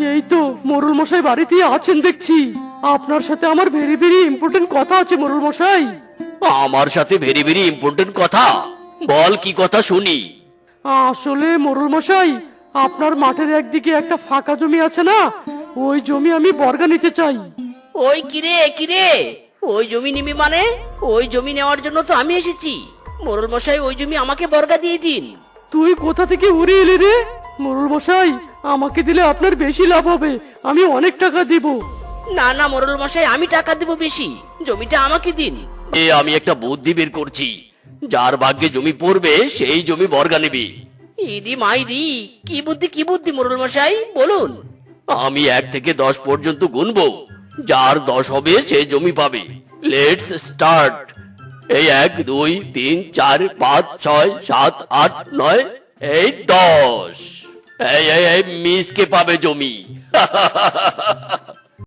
এই তো মোরল মশাই বাড়িতে আছেন দেখছি। আপনার সাথে আমার ভেরি ভেরি ইম্পর্টেন্ট কথা আছে মোরল মশাই। আমার সাথে ভেরি ভেরি ইম্পর্টেন্ট কথা? বল, কি কথা শুনি। আসলে মোরল মশাই, আপনার মাঠের একদিকে একটা ফাঁকা জমি আছে না, ওই জমি আমি বর্গা নিতে চাই। ওই কিরে কিরে, ওই জমি নিবি মানে? ওই জমি নেওয়ার জন্য তো আমি এসেছি। মোরল মশাই, ওই জমি আমাকে বর্গা দিয়ে দিন। তুই কোথা থেকে উড়ে এলি রে? মোরল মশাই, আমাকে দিলে আপনার বেশি লাভ হবে, আমি অনেক টাকা দিব। না না মোরল মশাই, আমি টাকা দেব বেশি, জমিটা আমাকে দিন। আমি একটা বুদ্ধি বের করছি, যার ভাগ্যে জমি পড়বে সেই জমি বর্গা নেবে। ইদি মাইরি, কি বুদ্ধি কি বুদ্ধি মোরল মশাই, বলুন। আমি 1 থেকে 10 পর্যন্ত গুনবো, যার 10 হবে সে জমি পাবে। Let's start. এই 1 2 3 4 5 6 7 8 9 এই 10। এই মিসকে পাবে জমি।